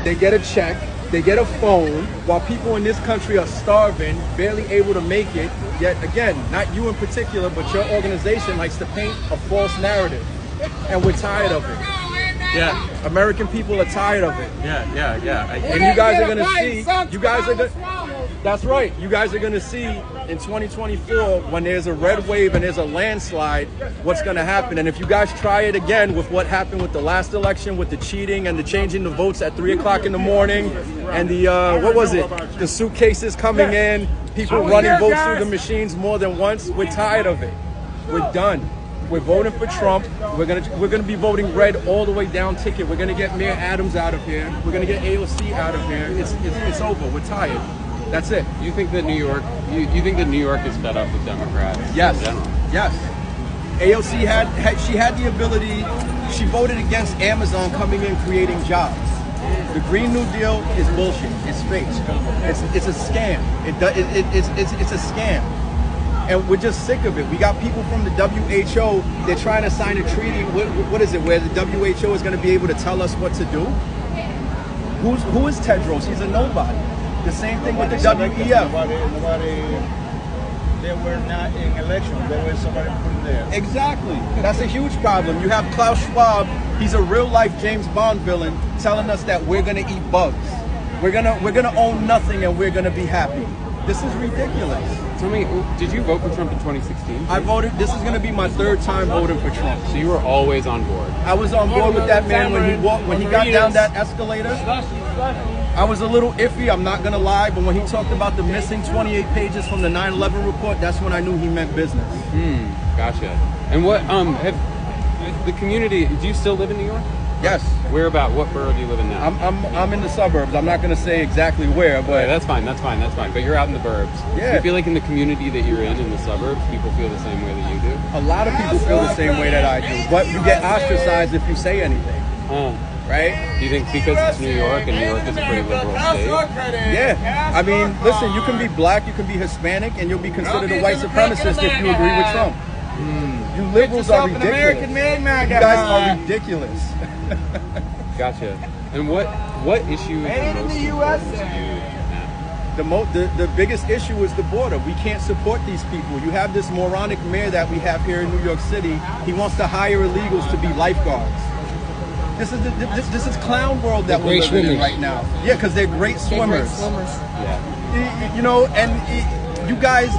they get a check, they get a phone, while people in this country are starving, barely able to make it. Yet again, not you in particular, but your organization likes to paint a false narrative, and we're tired of it. Yeah, American people are tired of it. yeah. And you guys are gonna see. You guys are gonna. That's right. You guys are gonna see in 2024 when there's a red wave and there's a landslide, what's gonna happen. And if you guys try it again with what happened with the last election, with the cheating and the changing the votes at 3 o'clock in the morning, and the what was it? The suitcases coming in, people running votes through the machines more than once. We're tired of it. We're done. We're voting for Trump. We're gonna be voting red all the way down ticket. We're gonna get Mayor Adams out of here. We're gonna get AOC out of here. It's over. We're tired. That's it. You think that New York? You think that New York is fed up with Democrats? Yes. In general? Yes. AOC had the ability. She voted against Amazon coming in creating jobs. The Green New Deal is bullshit. It's fake. It's a scam. It's a scam. And we're just sick of it. We got people from the WHO, they're trying to sign a treaty, what is it, where the WHO is going to be able to tell us what to do? Who is Tedros? He's a nobody. The same thing with the WEF. They were not in election. There was somebody put there. Exactly. That's a huge problem. You have Klaus Schwab, he's a real-life James Bond villain, telling us that we're going to eat bugs. We're gonna own nothing and we're going to be happy. This is ridiculous. Tell me, did you vote for Trump in 2016? I voted. This is going to be my third time voting for Trump. So you were always on board. I was on board with that man when he got down that escalator. I was a little iffy, I'm not going to lie, but when he talked about the missing 28 pages from the 9/11 report, that's when I knew he meant business. Gotcha. And what have the community? Do you still live in New York? Yes. Where about? What borough do you live in now? I'm in the suburbs. I'm not going to say exactly where, but okay, that's fine. But you're out in the burbs. Yeah. Do you feel like in the community that you're in the suburbs, people feel the same way that you do? A lot of people feel the same way that I do, but you get ostracized if you say anything. Right? Do you think because it's New York and New York is a pretty liberal state? Yeah. I mean, listen, you can be black, you can be Hispanic, and you'll be considered a white supremacist if you agree with Trump. You liberals are ridiculous. You guys are ridiculous. Gotcha. And what issue is the most important to you? The biggest issue is the border. We can't support these people. You have this moronic mayor that we have here in New York City. He wants to hire illegals to be lifeguards. This is clown world that we're living in right now. Yeah, because they're great swimmers. Yeah. You know, and you guys,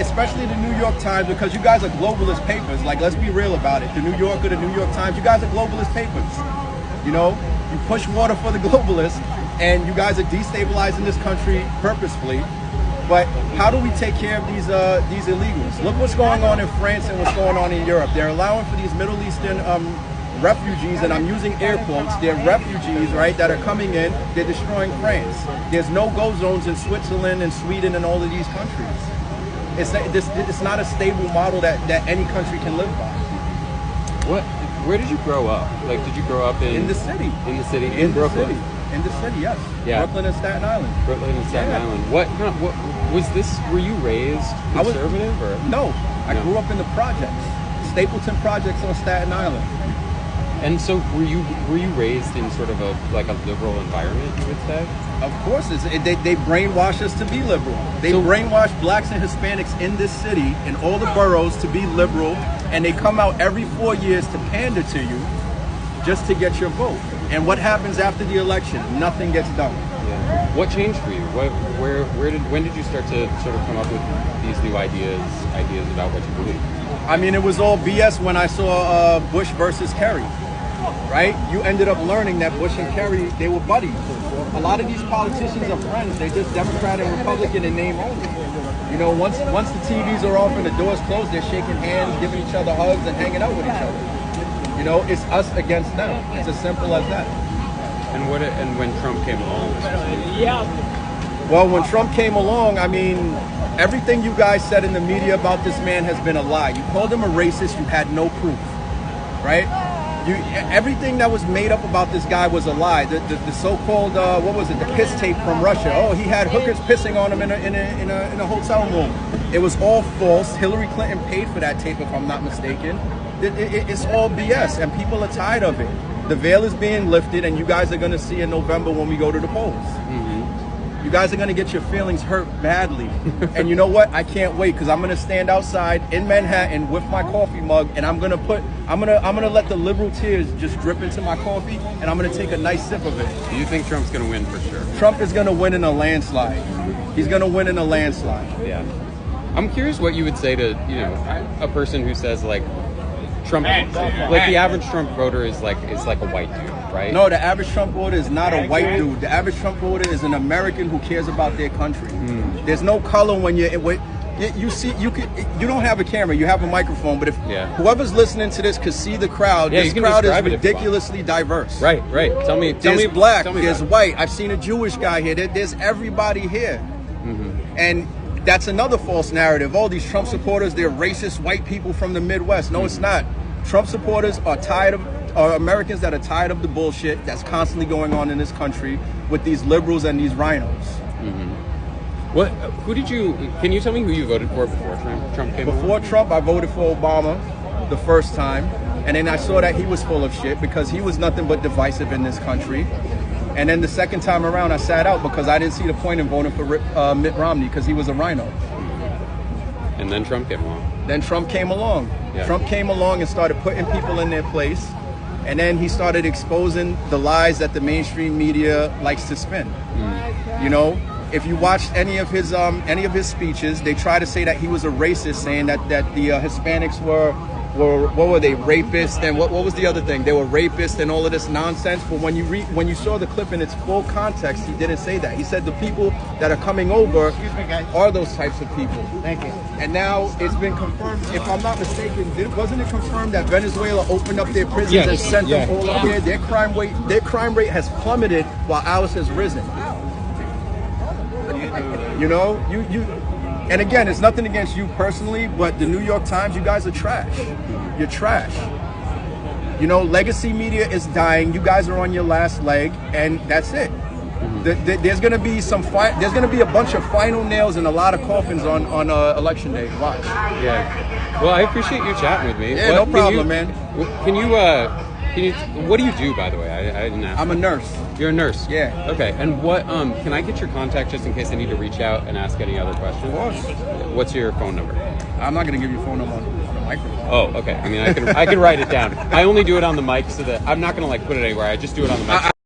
especially the New York Times, because you guys are globalist papers. Like, let's be real about it. The New Yorker, the New York Times, you guys are globalist papers. You know, you push water for the globalists, and you guys are destabilizing this country purposefully. But how do we take care of these illegals? Look what's going on in France and what's going on in Europe. They're allowing for these Middle Eastern refugees, and I'm using air quotes, they're refugees, right, that are coming in, they're destroying France. There's no-go zones in Switzerland and Sweden and all of these countries. It's not a stable model that any country can live by. Where did you grow up? Like, did you grow up in the city? In the city? In Brooklyn? In the city, yes. Yeah. Brooklyn and Staten Island. Brooklyn and Staten Island. What was this? Were you raised conservative or? No, I grew up in the projects, Stapleton Projects on Staten Island. And so, were you raised in sort of a liberal environment? You would say. Of course, they brainwash us to be liberal. They brainwash blacks and Hispanics in this city, in all the boroughs, to be liberal, and they come out every 4 years to pander to you, just to get your vote. And what happens after the election? Nothing gets done. Yeah. What changed for you? When did you start to sort of come up with these new ideas about what you believe? I mean, it was all BS when I saw Bush versus Kerry. Right? You ended up learning that Bush and Kerry, they were buddies. A lot of these politicians are friends. They're just Democrat and Republican in name only. You know, once the TVs are off and the doors closed, they're shaking hands, giving each other hugs, and hanging out with each other. You know, it's us against them. It's as simple as that. And when Trump came along? Well, when Trump came along, I mean, everything you guys said in the media about this man has been a lie. You called him a racist. You had no proof. Right? Everything that was made up about this guy was a lie. The so-called what was it? The piss tape from Russia. Oh, he had hookers pissing on him in a hotel room. It was all false. Hillary Clinton paid for that tape, if I'm not mistaken. It's all BS, and people are tired of it. The veil is being lifted, and you guys are going to see in November when we go to the polls. You guys are going to get your feelings hurt badly. And you know what? I can't wait, because I'm going to stand outside in Manhattan with my coffee mug, and I'm going to let the liberal tears just drip into my coffee, and I'm going to take a nice sip of it. Do you think Trump's going to win for sure? Trump is going to win in a landslide. He's going to win in a landslide. Yeah. I'm curious what you would say to, a person who says like Trump, like the average Trump voter is like a white dude, right? No, the average Trump voter is not a white dude. The average Trump voter is an American who cares about their country. There's no color when you don't have a camera, you have a microphone, but if whoever's listening to this could see the crowd, this crowd is ridiculously diverse. Right. Tell me, there's black, there's white. I've seen a Jewish guy here. There's everybody here. And that's another false narrative. All these Trump supporters, they're racist white people from the Midwest. No, it's not. Trump supporters are Americans that are tired of the bullshit that's constantly going on in this country with these liberals and these rhinos. Can you tell me who you voted for before Trump came along? Before Trump, I voted for Obama the first time, and then I saw that he was full of shit because he was nothing but divisive in this country. And then the second time around, I sat out because I didn't see the point in voting for Mitt Romney because he was a rhino. And then Trump came along. Yeah. Trump came along and started putting people in their place. And then he started exposing the lies that the mainstream media likes to spin. If you watched any of his speeches, they try to say that he was a racist, saying that the Hispanics were what were they, rapists, and what was the other thing? They were rapists and all of this nonsense. But when you saw the clip in its full context, he didn't say that. He said the people that are coming over are those types of people. Thank you. And now it's been confirmed, if I'm not mistaken, wasn't it confirmed that Venezuela opened up their prisons and sent them all up here? Their crime rate has plummeted while ours has risen. And again, it's nothing against you personally, but the New York Times, you guys are trash. You're trash. Legacy media is dying. You guys are on your last leg, and that's it. There's going to be there's going to be a bunch of final nails and a lot of coffins on election day. Watch. Yeah. Well, I appreciate you chatting with me. Yeah, no problem, man. What do you do, by the way? I didn't ask. I'm a nurse. You're a nurse? Yeah. Okay. And what? Can I get your contact just in case I need to reach out and ask any other questions? Of course. What's your phone number? I'm not going to give you a phone number on the microphone. Oh, okay. I mean, I can write it down. I only do it on the mic so that I'm not going to put it anywhere. I just do it on the mic.